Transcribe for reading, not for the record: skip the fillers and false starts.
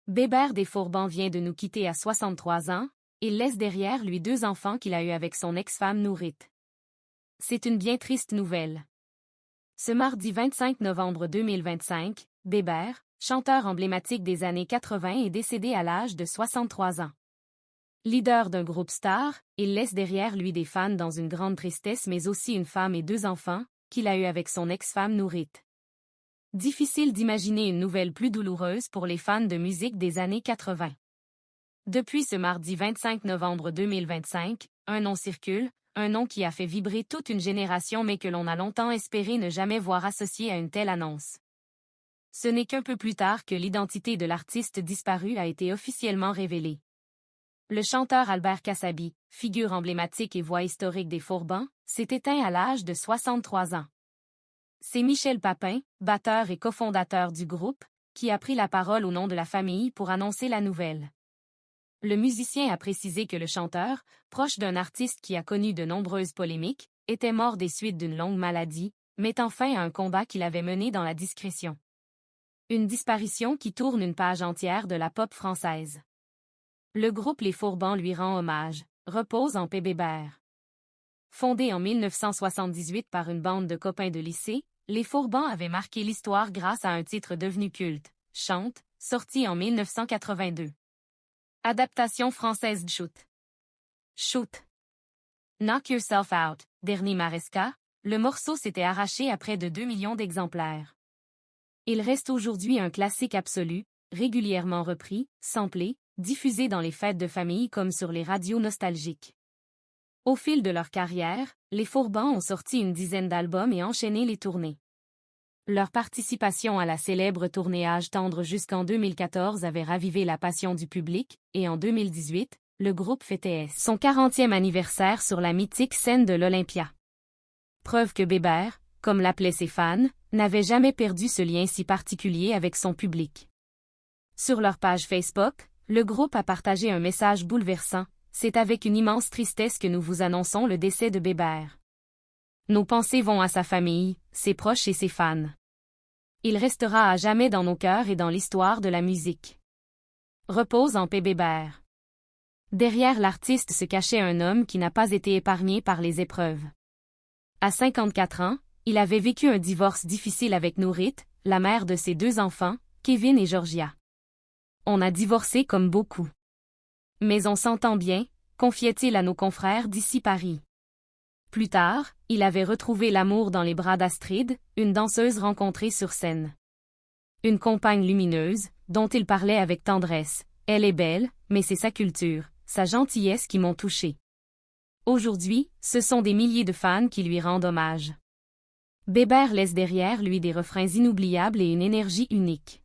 Bébert Desfourban vient de nous quitter à 63 ans, il laisse derrière lui 2 enfants qu'il a eus avec son ex-femme Nourrit. C'est une bien triste nouvelle. Ce mardi 25 novembre 2025, Bébert, chanteur emblématique des années 80 est décédé à l'âge de 63 ans. Leader d'un groupe star, il laisse derrière lui des fans dans une grande tristesse mais aussi une femme et 2 enfants, qu'il a eus avec son ex-femme Nourrit. Difficile d'imaginer une nouvelle plus douloureuse pour les fans de musique des années 80. Depuis ce mardi 25 novembre 2025, un nom circule, un nom qui a fait vibrer toute une génération mais que l'on a longtemps espéré ne jamais voir associé à une telle annonce. Ce n'est qu'un peu plus tard que l'identité de l'artiste disparu a été officiellement révélée. Le chanteur Albert Cassabi, figure emblématique et voix historique des Fourbans, s'est éteint à l'âge de 63 ans. C'est Michel Papin, batteur et cofondateur du groupe, qui a pris la parole au nom de la famille pour annoncer la nouvelle. Le musicien a précisé que le chanteur, proche d'un artiste qui a connu de nombreuses polémiques, était mort des suites d'une longue maladie, mettant fin à un combat qu'il avait mené dans la discrétion. Une disparition qui tourne une page entière de la pop française. Le groupe Les Fourbans lui rend hommage, repose en paix Bébert. Fondé en 1978 par une bande de copains de lycée, Les Fourbans avaient marqué l'histoire grâce à un titre devenu culte, Chante, sorti en 1982. Adaptation française de Shoot. Shoot. Knock Yourself Out, d'Ernie Maresca, le morceau s'était arraché à près de 2 millions d'exemplaires. Il reste aujourd'hui un classique absolu, régulièrement repris, samplé, diffusé dans les fêtes de famille comme sur les radios nostalgiques. Au fil de leur carrière, les Fourbans ont sorti une dizaine d'albums et enchaîné les tournées. Leur participation à la célèbre tournée Âge tendre jusqu'en 2014 avait ravivé la passion du public, et en 2018, le groupe fêtait son 40e anniversaire sur la mythique scène de l'Olympia. Preuve que Bébert, comme l'appelaient ses fans, n'avait jamais perdu ce lien si particulier avec son public. Sur leur page Facebook, le groupe a partagé un message bouleversant. C'est avec une immense tristesse que nous vous annonçons le décès de Bébert. Nos pensées vont à sa famille, ses proches et ses fans. Il restera à jamais dans nos cœurs et dans l'histoire de la musique. Repose en paix Bébert. Derrière l'artiste se cachait un homme qui n'a pas été épargné par les épreuves. À 54 ans, il avait vécu un divorce difficile avec Nourrit, la mère de ses 2 enfants, Kevin et Georgia. On a divorcé comme beaucoup. Mais on s'entend bien, confiait-il à nos confrères d'ici Paris. Plus tard, il avait retrouvé l'amour dans les bras d'Astrid, une danseuse rencontrée sur scène. Une compagne lumineuse, dont il parlait avec tendresse. Elle est belle, mais c'est sa culture, sa gentillesse qui m'ont touché. Aujourd'hui, ce sont des milliers de fans qui lui rendent hommage. Bébert laisse derrière lui des refrains inoubliables et une énergie unique.